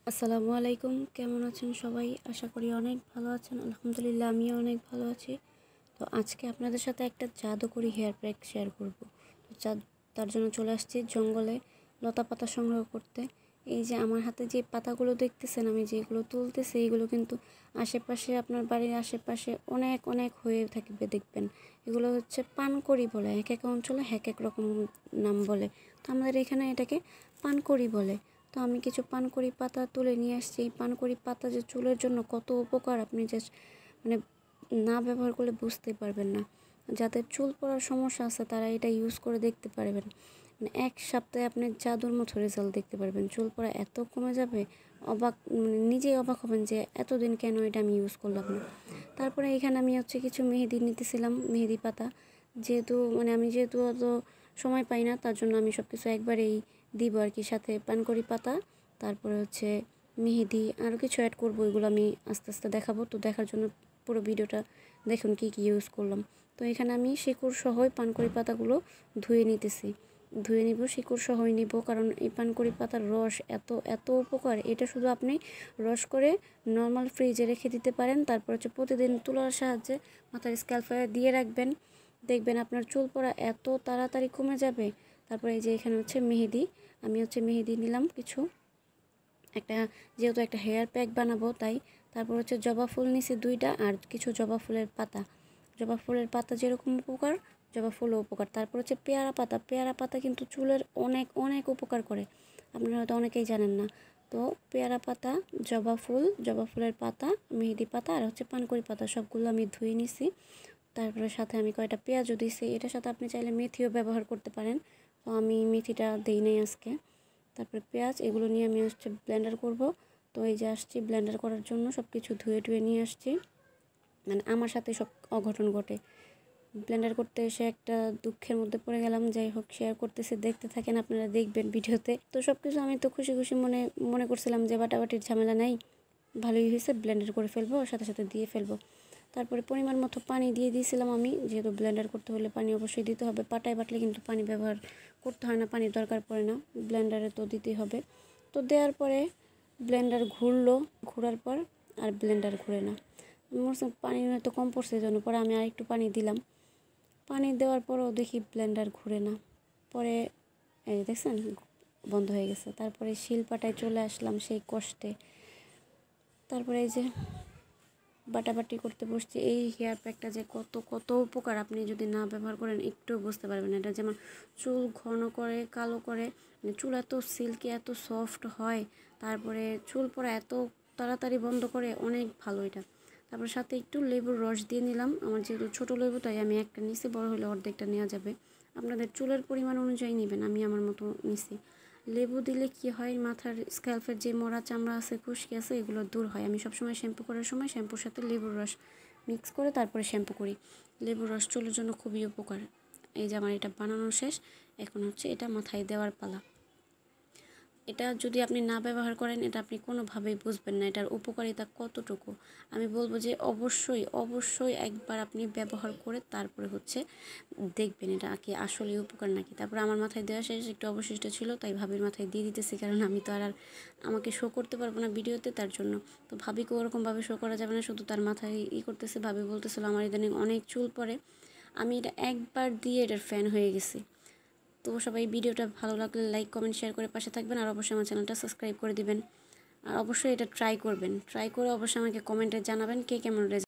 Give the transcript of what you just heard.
আসসালামু আলাইকুম, কেমন আছেন সবাই? আশা করি অনেক ভালো আছেন। আলহামদুলিল্লাহ আমিও অনেক ভালো আছি। তো আজকে আপনাদের সাথে একটা জাদুকরি হেয়ার প্যাক শেয়ার করব। তো তার জন্য চলে আসছি জঙ্গলে লতা পাতা সংগ্রহ করতে। এই যে আমার হাতে যে পাতাগুলো দেখতেছেন, আমি যেগুলো তুলতেছি এইগুলো কিন্তু আশেপাশে, আপনার বাড়ির আশেপাশে অনেক অনেক হয়ে থাকবে দেখবেন। এগুলো হচ্ছে পানকড়ি বলে, এক এক অঞ্চলে এক এক রকম নাম বলে। তো আমাদের এখানে এটাকে পানকড়ি বলে। তো আমি কিছু পানকড়ি পাতা তুলে নিয়ে আসছি। এই পানকড়ি পাতা যে চুলের জন্য কত উপকার, আপনি জাস্ট মানে না ব্যবহার করলে বুঝতে পারবেন না। যাদের চুল পড়ার সমস্যা আছে তারা এটা ইউজ করে দেখতে পারবেন। মানে এক সপ্তাহে আপনি জাদুর মতো রেজাল্ট দেখতে পারবেন। চুল পড়া এত কমে যাবে, অবাক, মানে নিজেই অবাক হবেন যে এতদিন কেন এটা আমি ইউজ করলাম না। তারপরে এখানে আমি হচ্ছে কিছু মেহেদি নিতেছিলাম, মেহেদি পাতা। আমি যেহেতু অত সময় পাই না, তার জন্য আমি সব কিছু একবারেই দিব আর কি। সাথে পানকড়ি পাতা, তারপরে হচ্ছে মেহেদি, আরও কিছু অ্যাড করবো, এগুলো আমি আস্তে আস্তে দেখাবো। তো দেখার জন্য পুরো ভিডিওটা দেখুন কী কী ইউজ করলাম। তো এখানে আমি শিকড় সহই পানকড়ি পাতাগুলো ধুয়ে নিতেছি। ধুয়ে নিব, শিকড় সহই নিব, কারণ এই পানকড়ি পাতার রস এত এত উপকার। এটা শুধু আপনি রস করে নর্মাল ফ্রিজে রেখে দিতে পারেন। তারপর হচ্ছে প্রতিদিন তুলার সাহায্যে মাথার স্ক্যাল্পে দিয়ে রাখবেন, দেখবেন আপনার চুল পড়া এত তাড়াতাড়ি কমে যাবে। তারপরে এই যে এখানে হচ্ছে মেহেদি, আমি হচ্ছে মেহেদি নিলাম কিছু, যেহেতু একটা হেয়ার প্যাক বানাবো তাই। তারপর হচ্ছে জবা ফুল নিছি 2টা, আর কিছু জবা ফুলের পাতা। জবা ফুলের পাতা যেরকম উপকার, জবা ফুলও উপকার। তারপর হচ্ছে পেয়ারা পাতা। পেয়ারা পাতা কিন্তু চুলের অনেক অনেক উপকার করে, আপনারা হয়তো অনেকেই জানেন না। তো পেয়ারা পাতা, জবা ফুল, জবা ফুলের পাতা, মেহেদি পাতা আর হচ্ছে পানকড়ি পাতা, সবগুলো আমি ধুয়ে নিছি। তারপরে সাথে আমি কয়টা পেঁয়াজও দিছি। এটার সাথে আপনি চাইলে মেথিও ব্যবহার করতে পারেন, তো আমি মেথিটা দিই নাই আজকে। তারপরে পেঁয়াজ, এগুলো নিয়ে আমি হচ্ছে ব্লেন্ডার করব। তো এই যে আসছি ব্লেন্ডার করার জন্য, সব কিছু ধুয়ে টুয়ে নিয়ে আসছি। মানে আমার সাথে সব অঘটন ঘটে, ব্লেন্ডার করতে এসে একটা দুঃখের মধ্যে পড়ে গেলাম। যাই হোক, শেয়ার করতেছি, দেখতে থাকেন, আপনারা দেখবেন ভিডিওতে। তো সব কিছু আমি তো খুশি খুশি মনে করছিলাম যে বাটাবাটির ঝামেলা নাই, ভালোই হয়েছে, ব্লেন্ডার করে ফেলবো, সাথে সাথে দিয়ে ফেলবো। তারপরে পরিমাণ মতো পানি দিয়ে দিয়েছিলাম আমি, যেহেতু ব্লেন্ডার করতে হলে পানি অবশ্যই দিতে হবে। পাটায় বাটলে কিন্তু পানি ব্যবহার করতে হয় না, পানির দরকার পড়ে না, ব্লেন্ডারে তো দিতেই হবে। তো দেওয়ার পরে ব্লেন্ডার ঘুরলো, ঘোরার পর আর ব্লেন্ডার ঘুরে না। পানি হয়তো কম পড়ছে, জন্য পরে আমি আর একটু পানি দিলাম। পানি দেওয়ার পরও দেখি ব্লেন্ডার ঘুরে না। পরে এই দেখছেন বন্ধ হয়ে গেছে। তারপরে শিলপাটায় চলে আসলাম সেই কষ্টে। তারপরে এই যে বাটাবাটি করতে বসছি। এই হেয়ার প্যাকটা যে কত কত উপকার, আপনি যদি না ব্যবহার করেন একটু বুঝতে পারবেন। এটা যেমন চুল ঘন করে, কালো করে, মানে চুল এত সিল্কি, এত সফট হয়। তারপরে চুল পড়া এত তাড়াতাড়ি বন্ধ করে, অনেক ভালো এটা। তারপর সাথে একটু লেবুর রস দিয়ে নিলাম। আমার যেহেতু ছোটো লেবু তাই আমি একটা নিছি, বড় হলে অর্ধেকটা নেওয়া যাবে। আপনাদের চুলের পরিমাণ অনুযায়ী নেবেন, আমি আমার মতো নিছি। লেবু দিলে কি হয়, মাথার স্ক্যাল্পের যে মরা চামড়া আছে, খুশকি আছে, এগুলো দূর হয়। আমি সবসময় শ্যাম্পু করার সময় শ্যাম্পুর সাথে লেবুর রস মিক্স করে তারপরে শ্যাম্পু করি। লেবুর রস চুলের জন্য খুবই উপকার। এই যে আমার এটা বানানো শেষ, এখন হচ্ছে এটা মাথায় দেওয়ার পালা। এটা যদি আপনি না ব্যবহার করেন, এটা আপনি কোনোভাবেই বুঝবেন না এটার উপকারিতা কতটুকু। আমি বলবো যে অবশ্যই অবশ্যই একবার আপনি ব্যবহার করে তারপরে হচ্ছে দেখবেন এটা কি আসলে উপকার নাকি। তারপরে আমার মাথায় দেওয়া শেষ, একটু অবশিষ্ট ছিল তাই ভাবির মাথায় দিয়ে দিতেছি, কারণ আমি তো আর আমাকে শো করতে পারবো না ভিডিওতে, তার জন্য। তো ভাবিকে ওরকমভাবে শো করা যাবে না, শুধু তার মাথায় করতেছে। ভাবি বলতেছিল আমার ইদানিং অনেক চুল পড়ে। আমি এটা একবার দিয়ে এটার ফ্যান হয়ে গেছি। তো সবাই ভিডিওটা ভালো লাগলে লাইক, কমেন্ট, শেয়ার করে পাশে থাকবেন, আর অবশ্যই আমার চ্যানেলটা সাবস্ক্রাইব করে দিবেন। আর অবশ্যই এটা ট্রাই করবেন, ট্রাই করে অবশ্যই আমাকে কমেন্টে জানাবেন কে কেমন